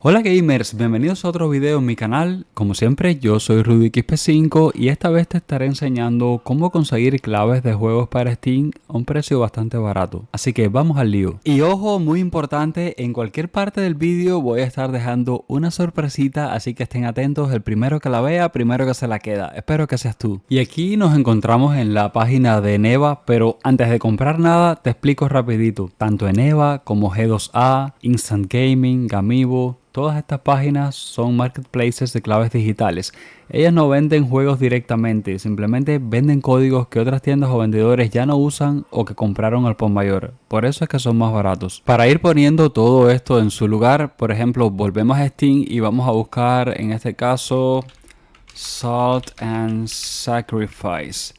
Hola gamers, bienvenidos a otro video en mi canal. Como siempre, yo soy RudyXP5 y esta vez te estaré enseñando cómo conseguir claves de juegos para Steam a un precio bastante barato. Así que vamos al lío. Y ojo, muy importante, en cualquier parte del vídeo voy a estar dejando una sorpresita, así que estén atentos. El primero que la vea, primero que se la queda. Espero que seas tú. Y aquí nos encontramos en la página de Eneba, pero antes de comprar nada, te explico rapidito. Tanto Eneba como G2A, Instant Gaming, Gamibo, todas estas páginas son marketplaces de claves digitales. Ellas no venden juegos directamente, simplemente venden códigos que otras tiendas o vendedores ya no usan o que compraron al por mayor. Por eso es que son más baratos. Para ir poniendo todo esto en su lugar, por ejemplo, volvemos a Steam y vamos a buscar en este caso Salt and Sacrifice.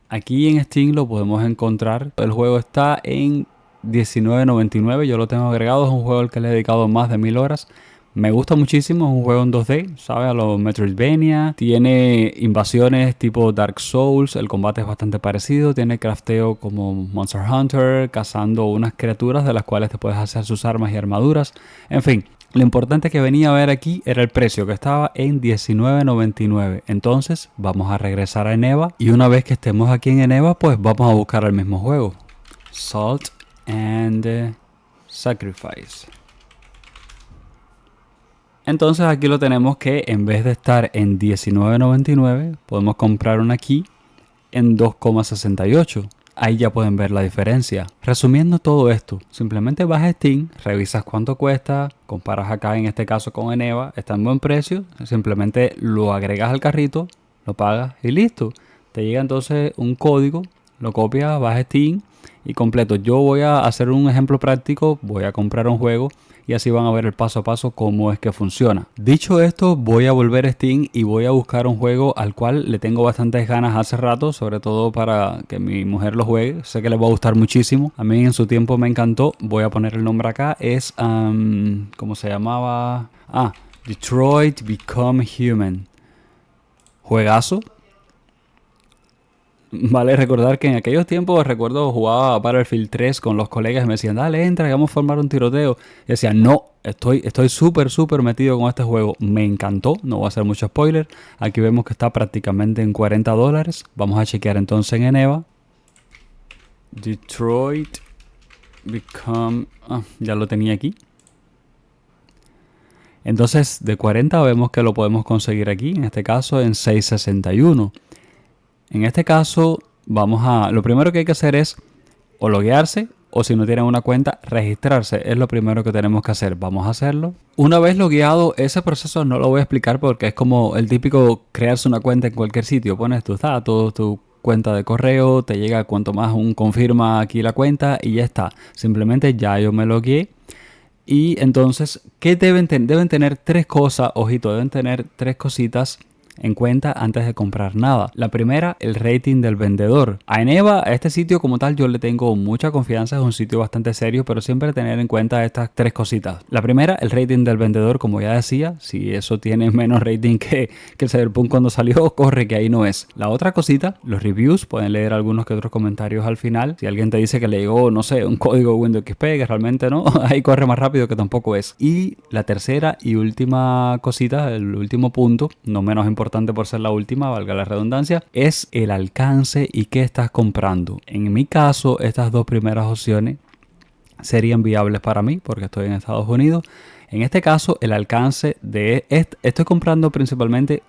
Aquí en Steam lo podemos encontrar. El juego está en $19.99, yo lo tengo agregado, es un juego al que le he dedicado más de 1000 horas. Me gusta muchísimo, es un juego en 2D, sabe a los Metroidvania, tiene invasiones tipo Dark Souls, el combate es bastante parecido, tiene crafteo como Monster Hunter, cazando unas criaturas de las cuales te puedes hacer sus armas y armaduras, en fin. Lo importante que venía a ver aquí era el precio, que estaba en $19.99. Entonces vamos a regresar a Eneba y una vez que estemos aquí en Eneba, pues vamos a buscar el mismo juego, Salt and Sacrifice. Entonces aquí lo tenemos que en vez de estar en $19.99 podemos comprar una aquí en $2.68. Ahí ya pueden ver la diferencia. Resumiendo todo esto, simplemente vas a Steam, revisas cuánto cuesta, comparas acá en este caso con Eneba, está en buen precio, simplemente lo agregas al carrito, lo pagas y listo. Te llega entonces un código, lo copias, vas a Steam y completo. Yo voy a hacer un ejemplo práctico, voy a comprar un juego y así van a ver el paso a paso cómo es que funciona. Dicho esto, voy a volver a Steam y voy a buscar un juego al cual le tengo bastantes ganas hace rato, sobre todo para que mi mujer lo juegue. Sé que le va a gustar muchísimo. A mí en su tiempo me encantó. Voy a poner el nombre acá. Es, ¿cómo se llamaba? Detroit Become Human. Juegazo. Vale recordar que en aquellos tiempos, recuerdo, jugaba Battlefield 3 con los colegas y me decían, dale, entra, vamos a formar un tiroteo. Y decía, no, estoy súper metido con este juego. Me encantó, no voy a hacer mucho spoiler. Aquí vemos que está prácticamente en $40. Vamos a chequear entonces en Eneba. Detroit Become... ya lo tenía aquí. Entonces, de 40 vemos que lo podemos conseguir aquí, en este caso en $6.61. En este caso, lo primero que hay que hacer es o loguearse o si no tienen una cuenta, registrarse. Es lo primero que tenemos que hacer. Vamos a hacerlo. Una vez logueado, ese proceso no lo voy a explicar porque es como el típico crearse una cuenta en cualquier sitio. Pones tus datos, tu cuenta de correo, te llega cuanto más un confirma aquí la cuenta y ya está. Simplemente ya yo me logueé. Y entonces, ¿qué deben tener tres cosas? Ojito, deben tener tres cositas en cuenta antes de comprar nada. La primera, el rating del vendedor. A Eneba, a este sitio como tal, yo le tengo mucha confianza, es un sitio bastante serio, pero siempre tener en cuenta estas tres cositas. La primera, el rating del vendedor, como ya decía, si eso tiene menos rating que el Cyberpunk cuando salió, corre que ahí no es. La otra cosita, los reviews, pueden leer algunos que otros comentarios al final. Si alguien te dice que le llegó, no sé, un código Windows XP, que realmente no, ahí corre más rápido que tampoco es. Y la tercera y última cosita, el último punto, no menos importante por ser la última, valga la redundancia, es el alcance y qué estás comprando. En mi caso, estas dos primeras opciones serían viables para mí porque estoy en Estados Unidos. En este caso, el alcance de estoy comprando primeramente,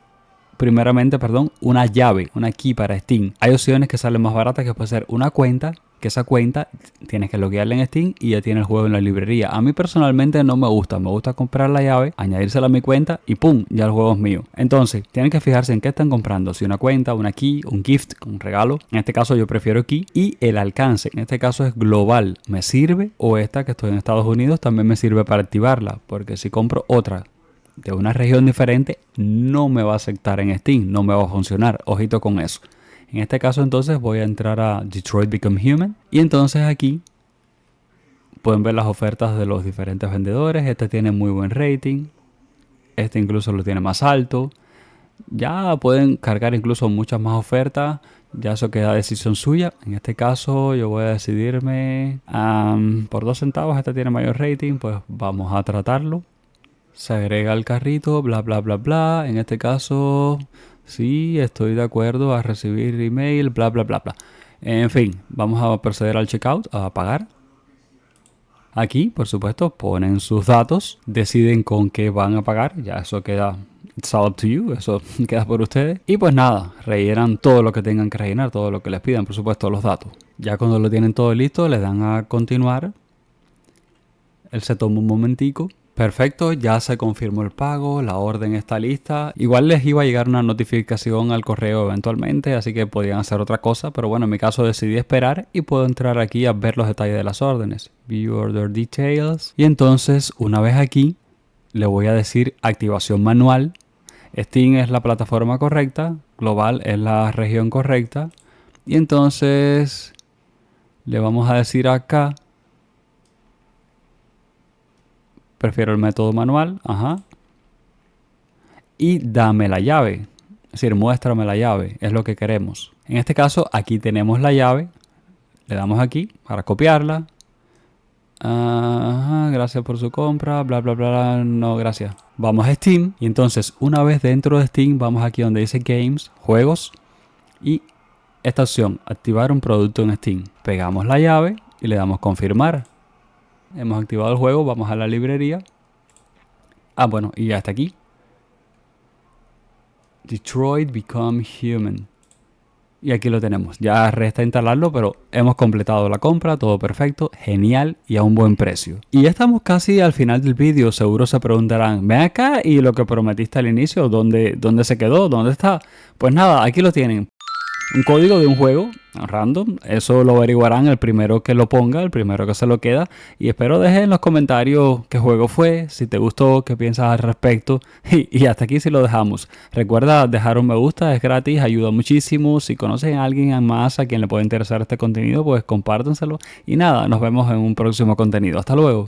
una llave, una key para Steam. Hay opciones que salen más baratas, que puede ser una cuenta, que esa cuenta tienes que loguearla en Steam y ya tiene el juego en la librería. A mí personalmente no me gusta comprar la llave, añadírsela a mi cuenta y ¡pum! Ya el juego es mío. Entonces, tienen que fijarse en qué están comprando, si una cuenta, una key, un gift, un regalo. En este caso yo prefiero key y el alcance, en este caso es global. ¿Me sirve? O esta que estoy en Estados Unidos también me sirve para activarla, porque si compro otra de una región diferente, no me va a aceptar en Steam, no me va a funcionar. Ojito con eso. En este caso entonces voy a entrar a Detroit Become Human y entonces aquí pueden ver las ofertas de los diferentes vendedores. Este tiene muy buen rating, este incluso lo tiene más alto. Ya pueden cargar incluso muchas más ofertas. Ya eso queda decisión suya. En este caso yo voy a decidirme por 2 centavos. Este tiene mayor rating, pues vamos a tratarlo. Se agrega al carrito, bla bla bla bla. En este caso, sí, estoy de acuerdo a recibir email, bla bla bla bla. En fin, vamos a proceder al checkout, a pagar. Aquí, por supuesto, ponen sus datos, deciden con qué van a pagar. Ya eso queda, it's all up to you, eso queda por ustedes. Y pues nada, rellenan todo lo que tengan que rellenar, todo lo que les pidan, por supuesto, los datos. Ya cuando lo tienen todo listo, le dan a continuar. Él se toma un momentico. Perfecto, ya se confirmó el pago, la orden está lista. Igual les iba a llegar una notificación al correo eventualmente, así que podían hacer otra cosa. Pero bueno, en mi caso decidí esperar y puedo entrar aquí a ver los detalles de las órdenes. View Order Details. Y entonces, una vez aquí, le voy a decir activación manual. Steam es la plataforma correcta, Global es la región correcta. Y entonces, le vamos a decir acá. Prefiero el método manual, ajá. Y dame la llave. Es decir, muéstrame la llave, es lo que queremos. En este caso, aquí tenemos la llave. Le damos aquí para copiarla. Ajá, gracias por su compra, bla, bla, bla, bla. No, gracias. Vamos a Steam. Y entonces, una vez dentro de Steam, vamos aquí donde dice Games, Juegos. Y esta opción, activar un producto en Steam. Pegamos la llave y le damos confirmar. Hemos activado el juego, vamos a la librería. Bueno, y ya está aquí. Detroit Become Human. Y aquí lo tenemos. Ya resta instalarlo, pero hemos completado la compra, todo perfecto, genial y a un buen precio. Y ya estamos casi al final del vídeo. Seguro se preguntarán, ven acá y lo que prometiste al inicio, ¿dónde se quedó? ¿Dónde está? Pues nada, aquí lo tienen. Un código de un juego random, eso lo averiguarán el primero que lo ponga, el primero que se lo queda. Y espero dejen en los comentarios qué juego fue, si te gustó, qué piensas al respecto. Y hasta aquí si lo dejamos. Recuerda dejar un me gusta, es gratis, ayuda muchísimo. Si conocen a alguien más a quien le puede interesar este contenido, pues compártenselo. Y nada, nos vemos en un próximo contenido. Hasta luego.